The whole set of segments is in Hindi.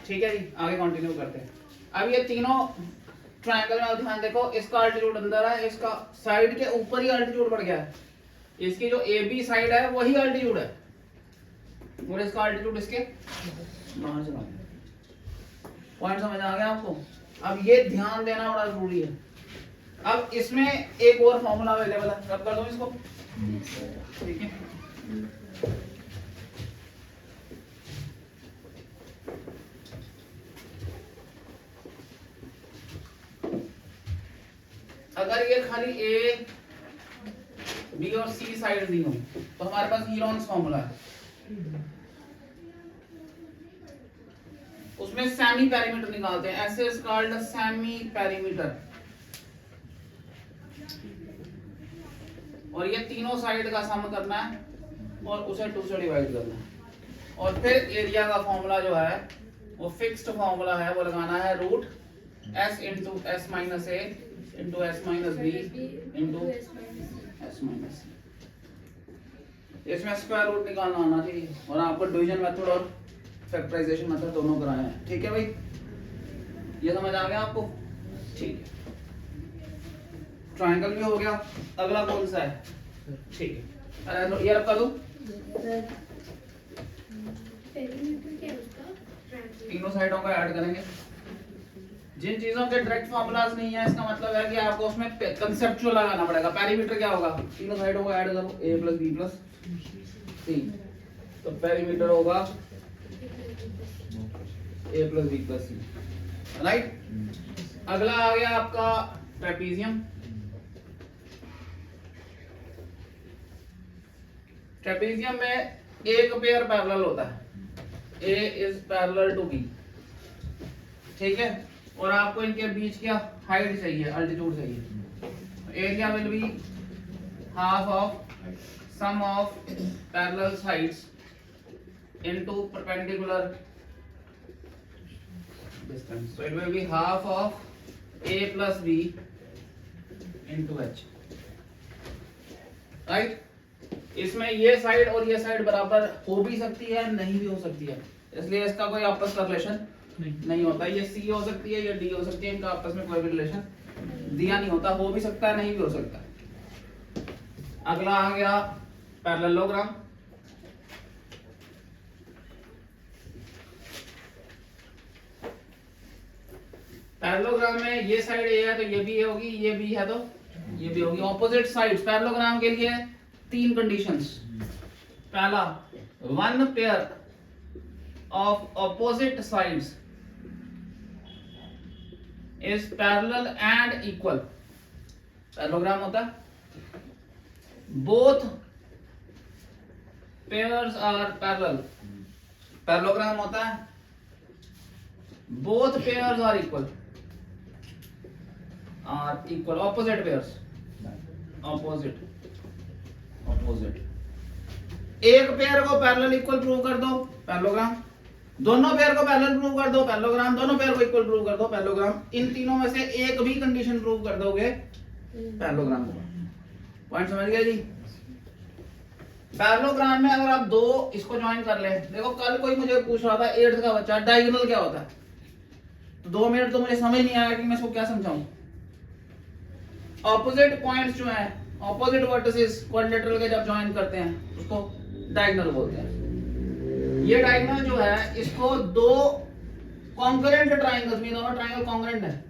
ठीक है जी, आगे कंटिन्यू करते हैं। अब ये तीनों ट्रायंगल में ध्यान देखो, इसका अल्टीट्यूड अंदर है, इसका साइड के ऊपर ही अल्टीट्यूड बढ़ गया है, इसकी जो ए बी साइड है वही अल्टीट्यूड है और इसका अल्टीट्यूड इसके बाहर चला गया। पॉइंट समझ आ गया आपको? अब ये ध्यान देना बड़ा जरूरी है। अब इसमें एक और फॉर्मूला अवेलेबल है, रब कर दो इसको, ठीक है। अगर ये खाली ए बी और सी साइड दी हो तो हमारे पास हीरोन्स फॉर्मूला है, उसमें सेमी पेरीमीटर निकालते हैं, ऐसे इज कॉल्ड सेमी पेरीमीटर। और ये तीनों साइड का सम करना है और उसे 2 से डिवाइड करना है और फिर एरिया का फॉर्मूला जो है वो फिक्स्ड फॉर्मूला है, वो लगाना है root s into S minus A into S minus B into S minus C. इसमें स्क्वायर रूट निकालना आना चाहिए और आपको डिवीजन मेथड और फैक्टराइजेशन मेथड दोनों कराए हैं, ठीक है भाई? ये समझ आ गया आपको? ठीक है, ट्रायंगल भी हो गया। अगला कौन सा है? ठीक है, ये रखा दो, तीनों साइडों का ऐड करेंगे। जिन चीजों के डायरेक्ट फार्मूलाज नहीं है, इसका मतलब है कि आपको उसमें कंसेप्चुअल लगाना पड़ेगा। पेरीमीटर क्या होगा? तीनों साइडों को ऐड करो, a plus B plus C, तो पेरीमीटर होगा a plus B plus C, right. अगला आ गया आपका ट्रेपीजियम। ट्रेपीजियम में एक पेयर पैरेलल होता है, a is parallel to b, ठीक है। और आपको इनके बीच क्या हाइट चाहिए, अल्टीट्यूड चाहिए। Area will be half of sum of parallel sides into perpendicular distance, so it will be half of a plus b into h, right. इसमें ये साइड और ये साइड बराबर हो भी सकती है, नहीं भी हो सकती है, इसलिए इसका कोई आपस का रिलेशन नहीं होता। ये सी हो सकती है, ये डी हो सकती है, इनका आपस में कोई भी रिलेशन दिया नहीं होता, हो भी सकता है, नहीं भी हो सकता। अगला आ गया पैरेललोग्राम। पैरेललोग्राम में ये साइड ए है तो ये भी होगी, ये भी है तो ये भी होगी। ऑपोजिट साइड्स पैरेललोग्राम के लिए 3 कंडीशंस। पहला, one pair of opposite sides is parallel and equal. Parallelogram होता है both pairs are parallel. Parallelogram होता है both pairs are equal, opposite pairs, opposite एक पेयर को पैरेलल इक्वल प्रूव कर दो, पैरेललोग्राम। दोनों पेयर को पैरेलल प्रूव कर दो, पैरेललोग्राम। दोनों पेयर को इक्वल प्रूव कर दो, पैरेललोग्राम। इन तीनों में से एक भी कंडीशन प्रूव कर दोगे, पैरेललोग्राम होगा। पॉइंट समझ गए जी? पैरेललोग्राम में अगर आप दो इसको ज्वाइन कर ले, देखो कल कोई मुझे पूछ रहा था 8th का बच्चा डायगोनल क्या होता है, तो 2 मिनट तो मुझे समझ नहीं आया कि मैं इसको क्या समझाऊं। ऑपोजिट पॉइंट्स जो है, ऑपोजिट वर्टिसेस क्वाड्रिलेटरल के जब ज्वाइन करते हैं उसको डायगोनल बोलते हैं। ये डायगोनल जो है इसको दो कॉन्करेंट ट्रायंगल्स में, दोनों ट्रायंगल कॉन्करेंट है,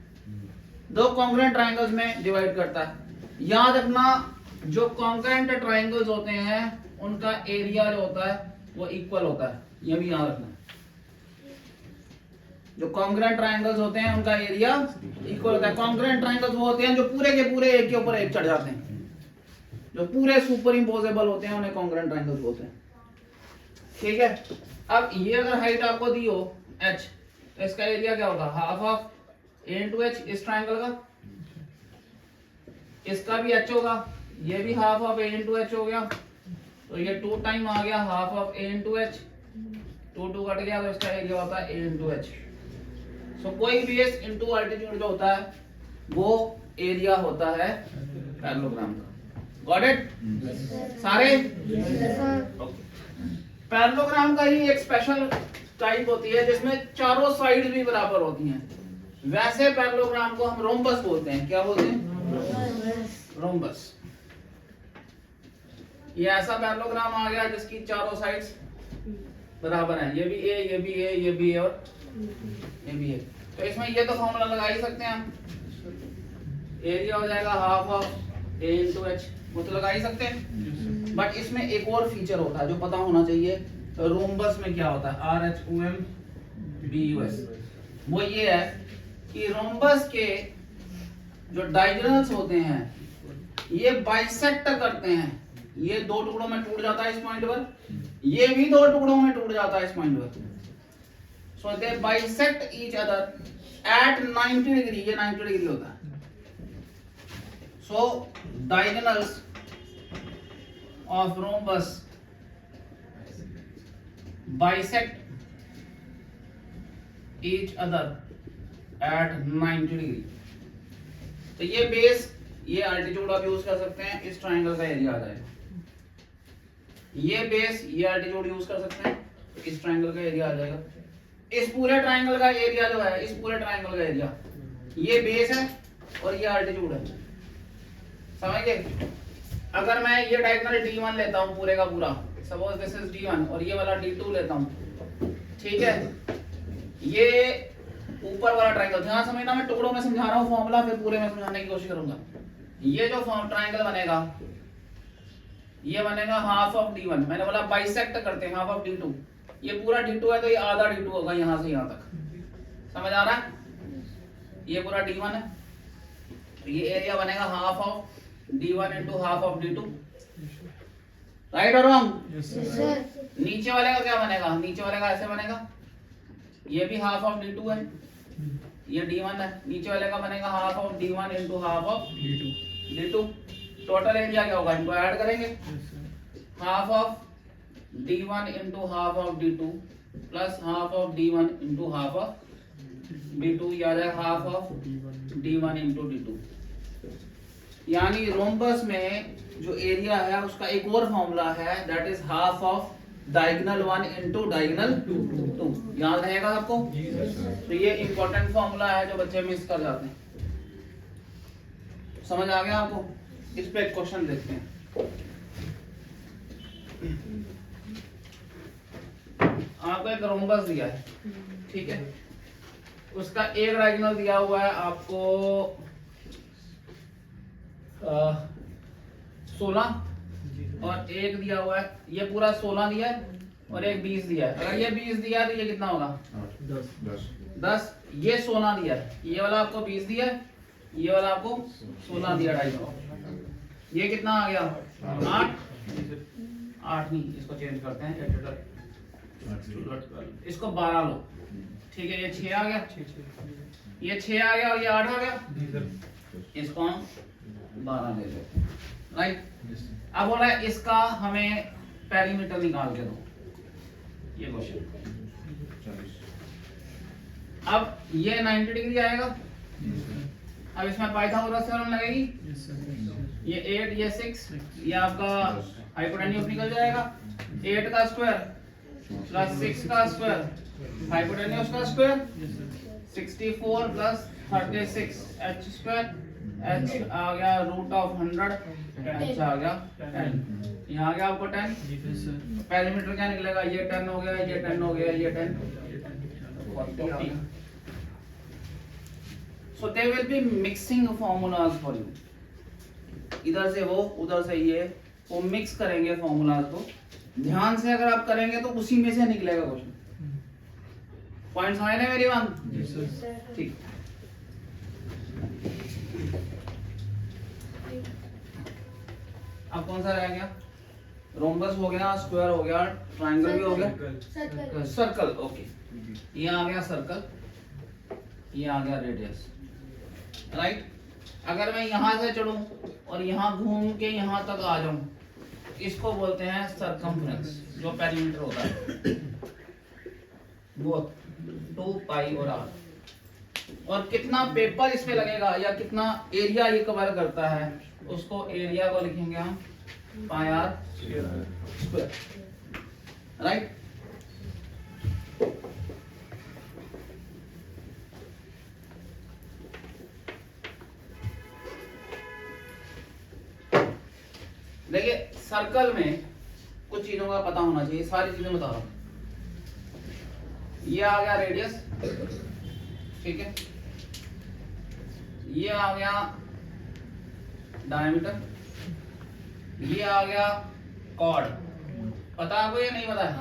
दो कॉन्करेंट ट्रायंगल्स में डिवाइड करता है। याद रखना, जो कॉन्करेंट ट्रायंगल्स होते हैं उनका एरिया जो होता है वो इक्वल होता है, ये भी याद रखना। जो कॉन्करेंट ट्रायंगल्स होते हैं उनका एरिया इक्वल होता है। कॉन्करेंट ट्रायंगल्स वो होते हैं जो पूरे के पूरे एक के ऊपर एक चढ़ जाते हैं, जो पूरे सुपर इम्पोजेबल होते हैं उन्हें कॉन्करेंट ट्रायंगल्स बोलते हैं, ठीक है। अब ये अगर हाइट आपको दी हो h, तो इसका एरिया क्या होगा? Half of a into h इस ट्रायंगल का, इसका भी h होगा, ये भी half of a into h हो गया, तो ये 2 टाइम आ गया half of a into h, 2 cut गया, तो इसका एरिया होता है a इंटू h। सो कोई बेस इंटू अल्टीट्यूड जो होता है वो एरिया होता है पैरेललोग्राम का। Got it? सारे? पैरेललोग्राम का ही एक स्पेशल टाइप होती है जिसमें चारों साइड भी बराबर होती हैं, वैसे पैरेललोग्राम को हम रोम्बस बोलते हैं। क्या बोलते हैं? रोम्बस। ये ऐसा पैरेललोग्राम आ गया जिसकी चारों साइड्स बराबर हैं, ये भी ए, ये भी ए, ये भी ए और ये भी ए। तो इसमें ये तो फॉर्मूला लगा ही सकते हैं हम, एरिया हो जाएगा half of A into H, वो तो लगा ही सकते हैं। बट इसमें एक और फीचर होता है जो पता होना चाहिए, तो रोम्बस में क्या होता है, R H O M B U S, वो ये है कि रोम्बस के जो डायगोनल्स होते हैं ये बाइसेक्ट करते हैं, ये दो टुकड़ों में टूट जाता है इस पॉइंट पर, ये भी दो टुकड़ों में टूट जाता है इस पॉइंट पर। So they bisect each other at 90 degree, ये 90 डिग्री होता है। So diagonals of rhombus bisect each other at 90 degree. तो ये बेस, ये अल्टीट्यूड आप यूज कर सकते हैं, इस ट्रायंगल का एरिया आ जाएगा। ये बेस, ये अल्टीट्यूड यूज कर सकते हैं, इस ट्रायंगल का एरिया आ जाएगा। इस पूरे ट्रायंगल का एरिया जो है, इस पूरे ट्रायंगल का एरिया, ये बेस है और ये अल्टीट्यूड है, समझ गए? अगर मैं ये डायगोनल D1 लेता हूं पूरे का पूरा, सपोज दिस इज D1 और ये वाला D2 लेता हूं, ठीक है? ये ऊपर वाला ट्रायंगल, ध्यान समझना, मैं टुकड़ों में समझा रहा हूं फॉर्मूला, फिर पूरे में समझाने की कोशिश करूंगा। ये जो ट्रायंगल बनेगा, ये बनेगा हाफ ऑफ D1, मैंने बोला बाइसेक्ट करते हैं हाफ ऑफ D2, ये पूरा D2 है तो ये आधा D2 होगा यहां से यहां तक, समझ आ रहा है? ये पूरा D1 है, तो ये एरिया बनेगा half of D1 into half of D2, right और रॉन्ग? नीचे वाले का क्या बनेगा? नीचे वाले का ऐसे बनेगा, ये भी हाफ ऑफ D2 है, ये D1 है, नीचे वाले का बनेगा half of D1 into half of D2। Total area क्या होगा, इनको ऐड करेंगे, half of D1 into half of D2 plus half of D1 into half of D2, ये आ जाएगा half of D1 into D2। यानी रोम्बस में जो एरिया है उसका एक और फॉर्मूला है, that is half of diagonal 1 into diagonal 2। याद रहेगा आपको? तो ये इंपॉर्टेंट फॉर्मूला है जो बच्चे मिस कर जाते हैं। समझ आ गया आपको? इस पे एक क्वेश्चन देखते हैं। आपको एक रोम्बस दिया है, ठीक है? उसका एक डायगोनल दिया हुआ है आपको 16 और एक दिया हुआ है, ये पूरा 16 दिया है और एक 20 दिया है। अगर ये 20 दिया है तो ये कितना होगा? 10। ये 16 दिया है, ये वाला आपको 20 दिया है, ये वाला आपको 16 दिया डायगोनल। ये कितना आ गया? 8 नहीं, इसको चेंज करते हैं, इसको 12 लो, ठीक है? ये 6 आ गया, ये 6 आ गया और ये 8 आ गया, इसको हम 12 ले लेते हैं, राइट? अब बोला है इसका हमें पेरीमीटर निकाल के दो, ये क्वेश्चन। अब ये 90 डिग्री आएगा, अब इसमें पाइथागोरस थ्योरम लगेगी, ये 8 ये 6, ये आपका हाइपोटेन्यूज निकल जाएगा, 8 का स्क्वायर प्लस 6 का स्क्वायर हाइपोटेन्यूज का square, 64 plus 36 h square, h आ गया रूट ऑफ 100, h आ गया 10, यहाँ आ गया आपको 10। पेरीमीटर क्या निकलेगा? ये 10 हो गया, ये 10 हो गया, ये 10, 40। So there will be mixing formulas for you. इधर से वो, उधर से ये, वो मिक्स करेंगे फॉर्मूलाज को। ध्यान से अगर आप करेंगे तो उसी में से निकलेगा क्वेश्चन। पॉइंट्स आए ना मेरी बात? ठीक। अब कौन सा रह गया? रोम्बस हो गया, स्क्वायर हो गया, ट्रायंगल भी हो गया, सर्कल। ओके, ये आ गया सर्कल, ये आ गया रेडियस, राइट? अगर मैं यहां से चढ़ूं और यहां घूम के यहां तक आ जाऊं, इसको बोलते हैं सरकमफ्रेंस, जो पेरीमीटर होता है, वो 2 पाई और r। और कितना पेपर इस पे लगेगा या कितना एरिया ये कवर करता है, उसको एरिया को लिखेंगे हम पाई r स्क्वायर, राइट? देखिए सर्कल में कुछ चीजों का पता होना चाहिए, सारी चीजें बता रहा हूं। ये आ गया रेडियस, ठीक है, ये आ गया डायमीटर, ये आ गया कॉर्ड। पता आपको या नहीं पता है?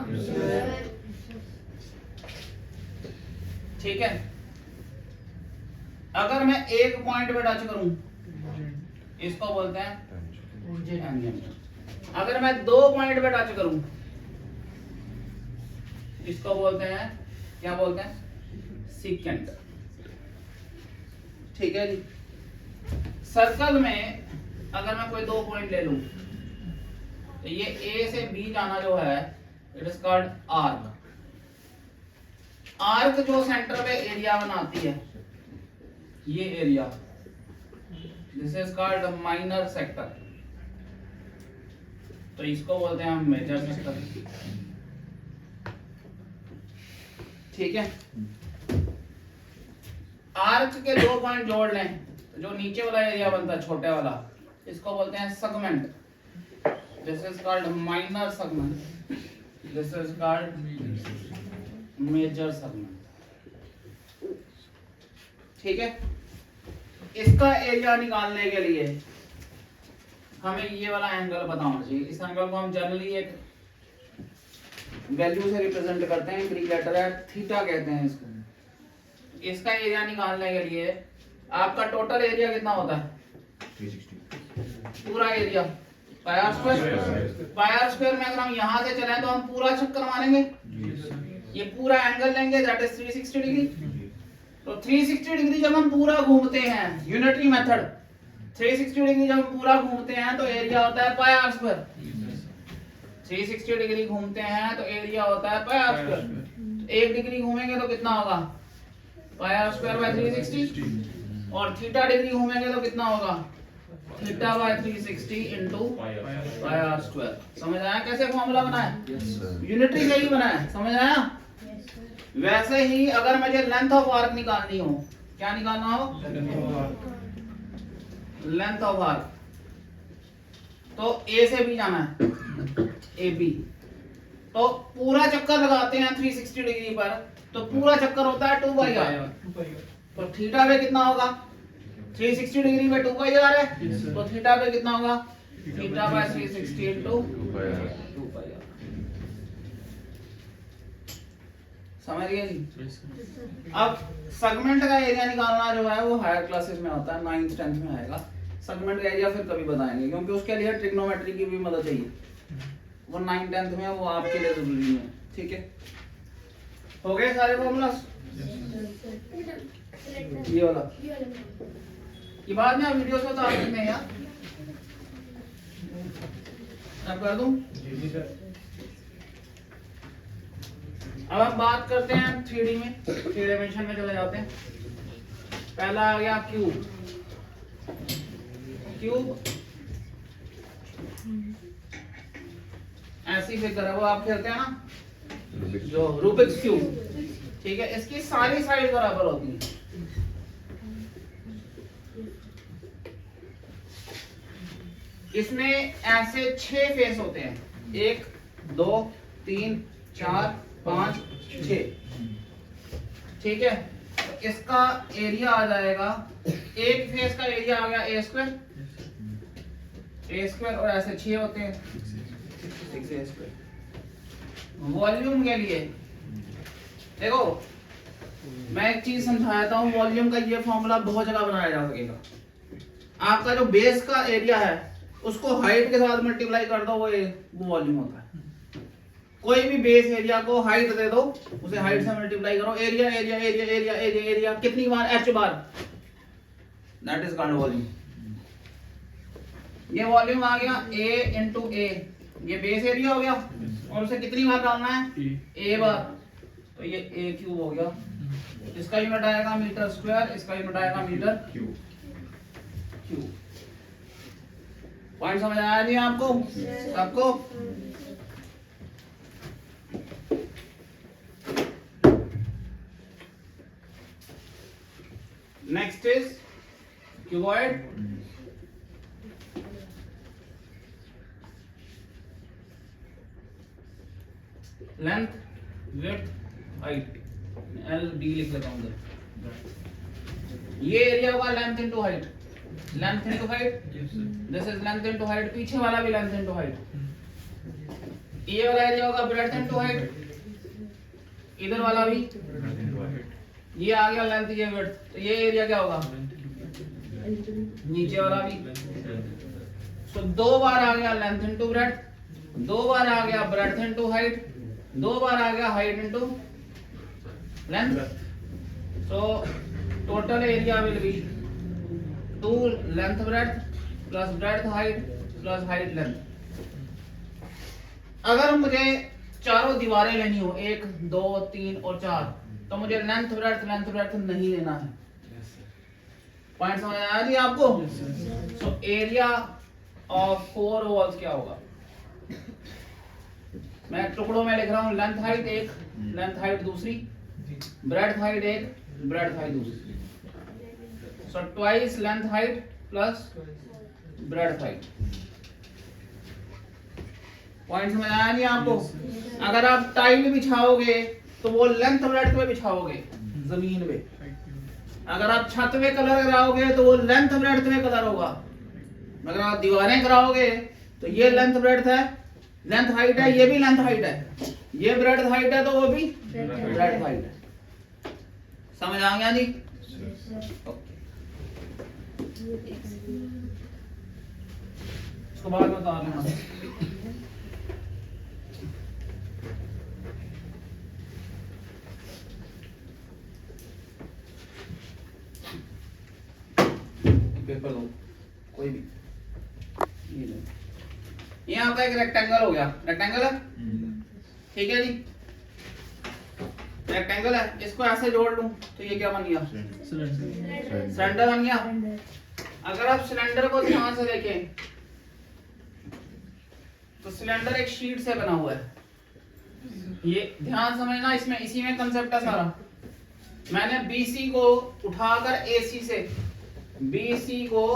ठीक है, अगर मैं एक पॉइंट पे टच करूं इसको बोलते हैं टेंजेंट। अगर मैं दो पॉइंट पे टच करूं इसको बोलते हैं, क्या बोलते हैं, सीकेंट। ठीक है जी। सर्कल में अगर मैं कोई दो पॉइंट ले लूं तो ये ए से बी जाना जो है it is called arc. Arc जो सेंटर पे एरिया बनाती है, ये area, this is called minor sector, तो इसको बोलते हैं हम मेजर सेक्टर। ठीक है, आर्क के दो पॉइंट जोड़ लें तो जो नीचे वाला एरिया बनता है छोटे वाला, इसको बोलते हैं segment, this is called minor segment, this is called major segment. ठीक है, इसका एरिया निकालने के लिए हमें ये वाला एंगल पता होना चाहिए। इस एंगल को हम जनरली एक वैल्यू से रिप्रेजेंट करते हैं, ग्रीक लेटर है थीटा कहते हैं इसको। इसका एरिया निकालने के लिए आपका टोटल एरिया कितना होता है? 360 पूरा area pi are square. Pi are square में अगर हम यहां से चलें तो हम पूरा चक्कर मारेंगे, ये पूरा एंगल लेंगे दैट इज 360 डिग्री। तो 360 डिग्री जब हम पूरा घूमते हैं, यूनिटरी मेथड, 360 डिग्री जब हम पूरा घूमते हैं तो एरिया होता है पाई आर स्क्वायर। 360 डिग्री घूमते हैं तो एरिया होता है पाई आर स्क्वायर। 1 डिग्री घूमेंगे तो कितना होगा? Pi are square by 360। और थीटा डिग्री घूमेंगे तो कितना होगा? Theta by 360 into pi are square. समझ आया कैसे फॉर्मूला बना है? यूनिटरी से ही बना है, समझ आया? वैसे ही अगर मुझे लेंथ ऑफ आर्क निकालनी हो, क्या निकालना हो? लेंथ ऑफ आर्क, तो ए से बी जाना है, ए बी, तो पूरा चक्कर लगाते हैं 360 डिग्री पर, तो पूरा चक्कर होता है 2πr। तो थीटा पे कितना होगा? 360 डिग्री पे 2πr है, तो थीटा पे कितना होगा? Theta by 360 into 2πr। समझ गए जी? अब सेगमेंट का एरिया निकालना जो है वो हायर क्लासेस में होता है, 9th 10th में आएगा। सेगमेंट का एरिया फिर कभी बताएंगे, क्योंकि उसके लिए ट्रिग्नोमेट्री की भी मदद चाहिए, वो 9th 10th में, वो आपके लिए जरूरी है। ठीक है, हो गए सारे फॉर्मूलास? ये वाला ये बाद में आप वीडियो से उतार सकते हैं यार, अब कर दूं। अब हम बात करते हैं 3D में, 3 डायमेंशन में चले जाते हैं। पहला आ गया क्यूब। क्यूब ऐसी फिगर है, वो आप खेलते हैं ना, जो रूबिक्स क्यूब। ठीक है, इसकी सारी साइड बराबर होती है। इसमें ऐसे 6 फेस होते हैं, 1 2 3 4 5 6। ठीक है, तो इसका एरिया आ जाएगा, एक फेस का एरिया आ गया ए स्क्वायर, और ऐसे 6 होते हैं 6a स्क्वायर। वॉल्यूम के लिए देखो, मैं एक चीज समझाता हूँ, वॉल्यूम का ये फॉर्मूला बहुत जगह बनाया जा सकेगा। आपका जो बेस का एरिया है उसको हाइट के साथ मल्टीप्लाई कर दो, वो वॉल्यूम होता है। कोई भी बेस एरिया को हाइट दे दो, उसे हाइट से मल्टीप्लाई करो, area area area area area area कितनी बार? h bar, that is called volume. ये वॉल्यूम आ गया a इंटू ए, ये बेस एरिया हो गया, और उसे कितनी बार डालना है? a बार, तो ये a क्यूब हो गया। इसका यूनिट आएगा मीटर स्क्वायर, इसका यूनिट आएगा मीटर क्यूब। पॉइंट समझ आया जी आपको? सबको? Next is cuboid. Length width height, L D लिख लेता हूँ उधर। ये एरिया होगा length into height, length into height, this is length into height, पीछे वाला भी लेंथ इनटू हाइट। ये वाला एरिया होगा ब्रेड्थ इनटू हाइट, इधर वाला भी, ये आ गया लेंथ, ये विड्थ, तो ये एरिया क्या होगा, नीचे वाला भी। सो दो बार आ गया लेंथ इनटू ब्रेड्थ, दो बार आ गया ब्रेड्थ इनटू हाइट, दो बार आ गया height into length. So total area will B 2 length breadth plus breadth height plus height length. अगर मुझे चारों दीवारें लेनी हो, 1 2 3 और 4, तो मुझे लेंथ ब्रेड्थ नहीं लेना है। पॉइंट समझ आया जी आपको? सो एरिया ऑफ 4 वॉल्स क्या होगा, मैं टुकड़ों में लिख रहा हूं, लेंथ हाइट 1, लेंथ हाइट दूसरी, ब्रेड्थ हाइट 1, ब्रेड्थ हाइट दूसरी। So twice length height plus breadth height. Point समझ आया नहीं आपको? अगर आप टाइल बिछाओगे तो वो लेंथ ब्रेड्थ पे बिछाओगे जमीन पे, अगर आप छत पे कलर कराओगे तो वो लेंथ ब्रेड्थ में कलर होगा, अगर आप दीवारें कराओगे तो ये लेंथ ब्रेड्थ है, लेंथ हाइट है, ये भी लेंथ हाइट है, ये ब्रेड्थ हाइट है तो वो भी ब्रेड्थ हाइट है। समझ आ गया जी? उसके बाद बता देना। पेपर दो कोई भी, ये लो। ये आपका एक रेक्टेंगल हो गया, रेक्टेंगल है, ठीक है जी, रेक्टेंगल है, इसको ऐसे जोड़ लूं तो ये क्या बन गया, सिलेंडर बन गया। अगर आप सिलेंडर को ध्यान से देखें तो सिलेंडर एक शीट से बना हुआ है, ये ध्यान समझना, इसमें इसी में कंसेप्ट है सारा। मैंने BC को उठाकर AC से, BC को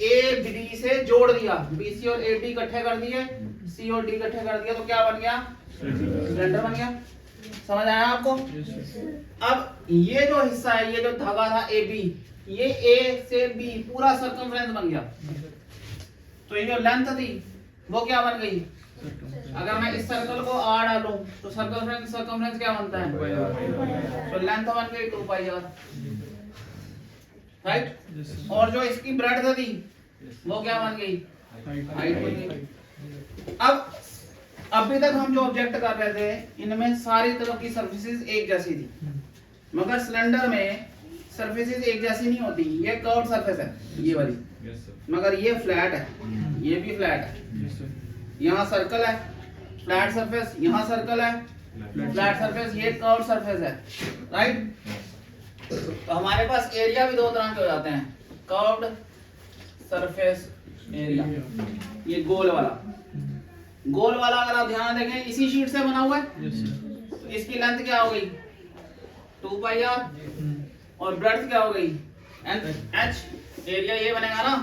AD से जोड़ दिया, BC और AD इकट्ठे कर दिए, C और D इकट्ठे कर दिया, तो क्या बन गया, सिलेंडर बन गया। समझ आया आपको? अब ये जो हिस्सा है, ये जो धागा था AB, ये A से B पूरा सर्कमफ्रेंस बन गया, तो ये जो लेंथ थी वो क्या बन गई, अगर मैं इस सर्कल को R डालूं तो सर्कमफ्रेंस क्या बनता है, तो लेंथ बन गई 2πr, राइट। और जो इसकी ब्रेड्थ थी वो क्या बन गई, हाइट बन गई। अब अभी तक हम जो ऑब्जेक्ट कर रहे थे इनमें सारी तरह की सर्फेसिस एक जैसी थी, मगर सिलेंडर में सर्फेसिस एक जैसी नहीं होती। ये कर्व्ड सरफेस है ये वाली, मगर ये फ्लैट है, ये भी फ्लैट है। यहाँ सर्कल है, फ्लैट सरफेस, यहाँ सर्कल है, फ्लैट सरफेस, ये कर्व्ड सरफेस है, राइट। तो हमारे पास एरिया भी दो तरह के हो जाते हैं, कर्व्ड सरफेस एरिया, ये गोल वाला। गोल वाला अगर आप ध्यान देखें इसी शीट से बना हुआ है, तो इसकी लेंथ क्या हो गई 2πr और ब्रेड्थ क्या हो गई h, एरिया ये बनेगा ना,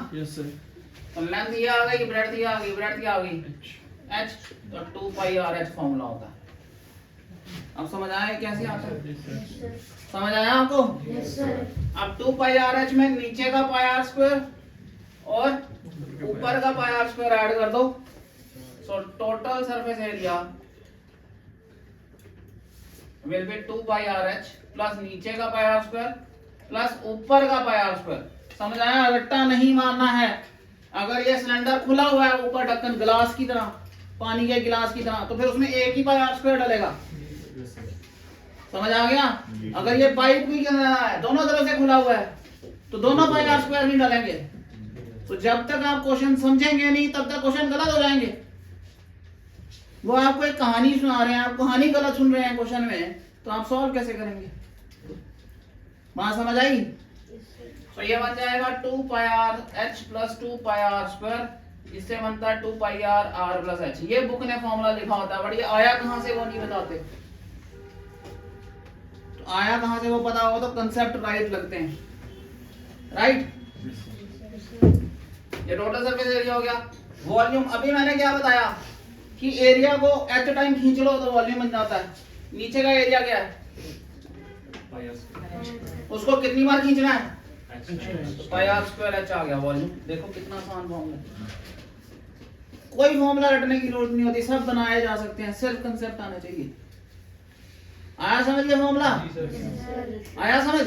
तो लेंथ ये आ गई, ब्रेड्थ ये आ गई, ब्रेड्थ क्या आ गई h, तो 2πrh फॉर्मूला होता है। अब समझ आया कैसे आता है, समझ आया आपको? अब 2πrh में नीचे का πr² और ऊपर का πr² ऐड कर दो, so total surface area will be 2πrh plus नीचे का πr² प्लस ऊपर का πr²। समझ आया? रट्टा नहीं मारना है। अगर ये सिलेंडर खुला हुआ है ऊपर ढक्कन ग्लास की तरह, पानी के गिलास की तरह, तो फिर उसमें एक ही πr² डलेगा। समझ आ गया? अगर ये पाइप की तरह है, दोनों तरफ से खुला हुआ है, तो दोनों πr² नहीं डलेंगे। तो जब तक आप क्वेश्चन समझेंगे नहीं तब तक क्वेश्चन गलत हो जाएंगे। वो आपको एक कहानी सुना रहे हैं, आप कहानी गलत सुन रहे हैं क्वेश्चन में, तो आप सॉल्व कैसे करेंगे? बात समझ आई? तो ये बन जाएगा 2πrh प्लस 2πr², इससे बनता है 2πr प्लस h। ये बुक ने फॉर्मूला लिखा होता है, बट ये आया कहां से वो नहीं बताते। तो आया कहां से वो पता हो तो कंसेप्ट राइट लगते हैं, राइट। ये टोटल सरफेस एरिया हो गया। वॉल्यूम अभी मैंने क्या बताया कि कि एरिया को एट टाइम खींच लो तो वॉल्यूम बन जाता है। नीचे का एरिया क्या है, उसको कितनी बार खींचना है, तो पाई आर स्क्वायर एच आ गया वॉल्यूम। देखो कितना आसान फॉर्मूला, कोई फॉर्मूला रटने की जरूरत नहीं होती, सब बनाए जा सकते हैं, सिर्फ कंसेप्ट आना चाहिए। आया समझ गया फॉर्मूला, आया समझ?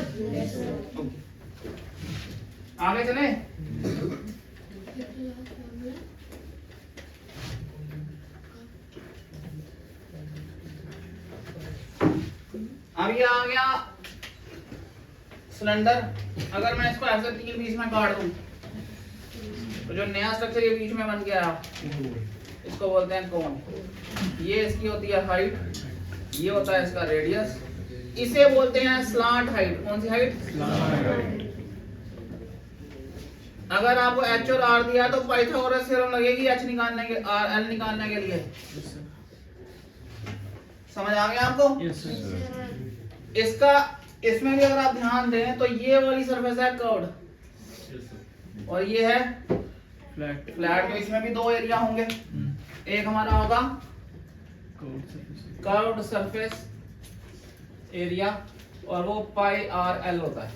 ओके, आगे चले। अब ये आ गया सिलेंडर। अगर मैं इसको ऐसे तीन बीच में काट दूं तो जो नया स्ट्रक्चर ये बीच में बन गया इसको बोलते हैं कोन। ये इसकी होती है हाइट, ये होता है इसका रेडियस, इसे बोलते हैं स्लांट हाइट। कौन सी हाइट, स्लांट। अगर आपको एच और आर दिया तो पाइथागोरस थ्योरम लगेगी एच निकालने के, आर एल निकालने के लिए। समझ आ गया आपको? इसका इसमें भी अगर आप ध्यान दें तो ये वाली सरफेस है कर्व्ड और ये है फ्लैट। फ्लैट, तो इसमें भी दो एरिया होंगे। एक हमारा होगा कर्व्ड सरफेस एरिया और वो पाई आर एल होता है,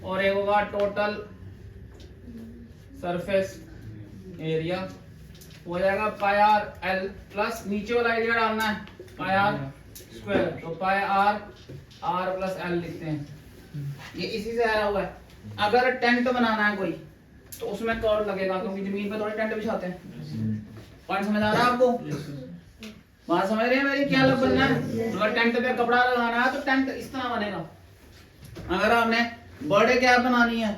और एक होगा टोटल सरफेस एरिया, हो जाएगा पाई आर एल प्लस नीचे वाला एरिया डालना है पाई आर स्क्वायर, तो पाई आर आर प्लस एल लिखते हैं। ये इसी से आया हुआ है। अगर टेंट बनाना है कोई तो उसमें कर्व लगेगा, क्योंकि जमीन पे थोड़े टेंट बिछाते हैं। पॉइंट समझ आ रहा है आपको? बात समझ रहे हैं मेरी? क्या लग बनना है, अगर टेंट पे कपड़ा लगाना है तो टेंट इस तरह बनेगा। अगर आपने बर्थडे कैप बनानी है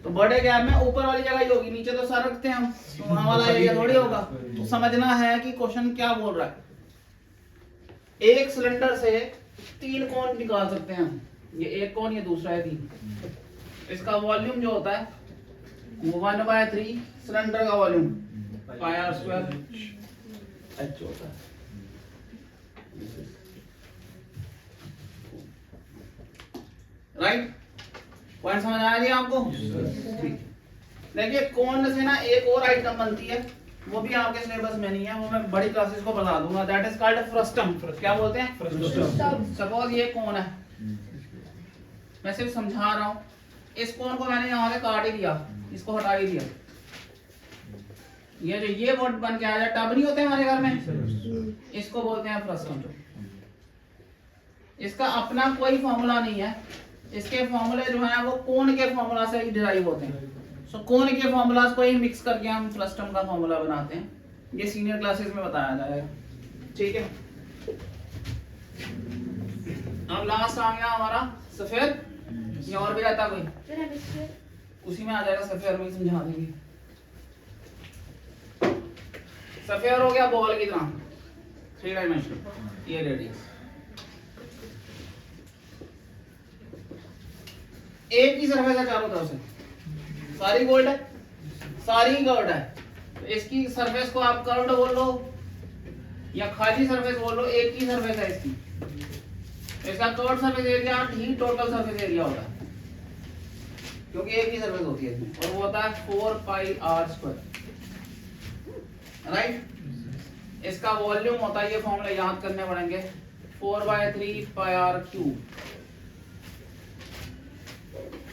तो बर्थडे कैप में ऊपर वाली जगह ही होगी, नीचे तो सर रखते हैं हम, तो वहां वाला एरिया थोड़ी होगा। तो समझना है कि क्वेश्चन क्या बोल रहा है। एक सिलेंडर से तीन कोण निकाल सकते हैं हम, ये एक कोण, ये दूसरा है तीन। इसका वॉल्यूम जो होता है वो 1/3 सिलेंडर का volume pi are square H होता है। राइट, पॉइंट समझ आ गया आपको? देखिए कोण से ना एक और आइटम बनती है, वो भी आपके सिलेबस में नहीं है, वो मैं बड़ी क्लासेस को बता दूंगा। That is called frustum. क्या बोलते हैं? फ्रस्टम। सपोज ये कोण है, मैं सिर्फ समझा रहा हूँ। इस कोण को मैंने यहाँ से काट ही दिया, इसको हटा ही दिया। ये जो ये वर्ड बन के आ जाए, टब नहीं होते हमारे घर में, इसको बोलते हैं फ्रस्टम। इसका अपना कोई फॉर्मूला नहीं है, इसके फॉर्मूले जो है वो कोण के फॉर्मूला से ही डिराइव होते हैं। सो कोण के फॉर्मूलाज को ही मिक्स करके हम फ्रस्टम का फॉर्मूला बनाते हैं। ये सीनियर क्लासेस में बताया जाएगा, ठीक है। अब लास्ट आ गया हमारा सफेद, या और भी रहता कोई, उसी में आ जाएगा सफेद में, समझा देंगे। सफेद हो गया बॉल की तरह, 3 डायमेंशन, ये रेडियस। एक ही सरफेस है चारों तरफ से, सारी गोल्ड है, सारी कर्व्ड है। तो इसकी सरफेस को आप कर्व्ड बोल लो या खाली सरफेस बोल लो, एक ही सरफेस है इसकी। इसका कर्व्ड सरफेस एरिया ही टोटल सरफेस एरिया होता है, क्योंकि एक ही सरफेस होती है इसमें, और वो होता है 4 पाई आर स्क्वायर। राइट, इसका वॉल्यूम होता है, ये फॉर्मूला याद करने पड़ेंगे, 4/3 पाई आर क्यूब।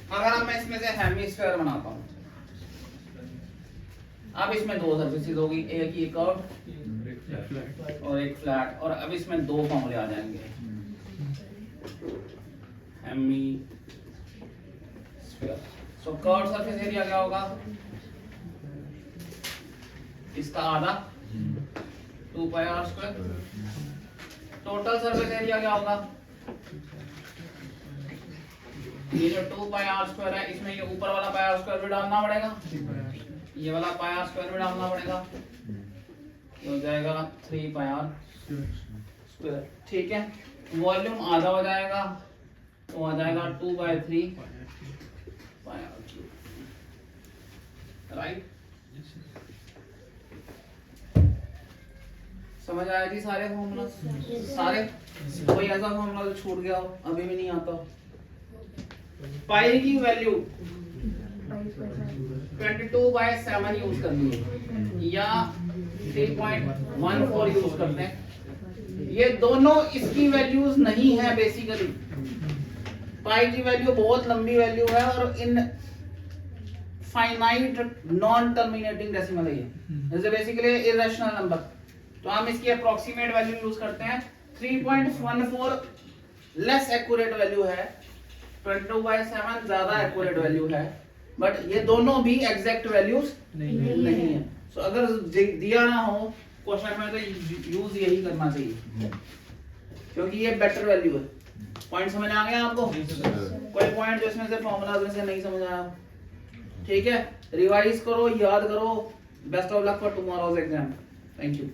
अगर मैं इसमें से हेमिस्फीयर बनाता हूं, अब इसमें दो सरफेसेस होगी, एक ये कर्व और एक फ्लैट, और अब इसमें दो फॉर्मूले आ जाएंगे, hemisphere. So curve surface area क्या होगा, इसका आधा 2 pi are square. Total surface area क्या होगा, ये जो 2 पाई आर स्क्वायर है, इसमें ये ऊपर वाला पाई आर स्क्वायर भी डालना पड़ेगा, ये वाला पाई आर स्क्वायर भी डालना पड़ेगा, ये हो जाएगा 3 पाई आर स्क्वायर। ठीक है, वॉल्यूम आधा हो जाएगा, तो आ जाएगा 2/3 पाई आर क्यूब। राइट, समझ आया जी सारे फॉर्मूला? सारे, कोई ऐसा फॉर्मूला जो छूट गया हो, अभी भी नहीं आता? पाई की वैल्यू 22/7 यूज करनी है या 3.14 यूज करते हैं। ये दोनों इसकी वैल्यूज नहीं है बेसिकली। पाई की वैल्यू बहुत लंबी वैल्यू है और इन फाइनाइट नॉन टर्मिनेटिंग डेसिमल है ये, जैसे बेसिकली इरेशनल नंबर। तो हम इसकी अप्रोक्सीमेट वैल्यू यूज करते हैं। 3.14 लेस एक्यूरेट वैल्यू है, 22/7 ज्यादा एक्यूरेट वैल्यू है, बट ये दोनों भी एग्जैक्ट वैल्यूज नहीं है। सो अगर दिया ना हो क्वेश्चन में तो यूज यही करना चाहिए क्योंकि ये बेटर वैल्यू है। पॉइंट समझ आ गया आपको? कोई पॉइंट जो इसमें से फॉर्मूला में से नहीं समझ आया? ठीक है, रिवाइज करो, याद करो। Best of luck for tomorrow's exam. Thank you.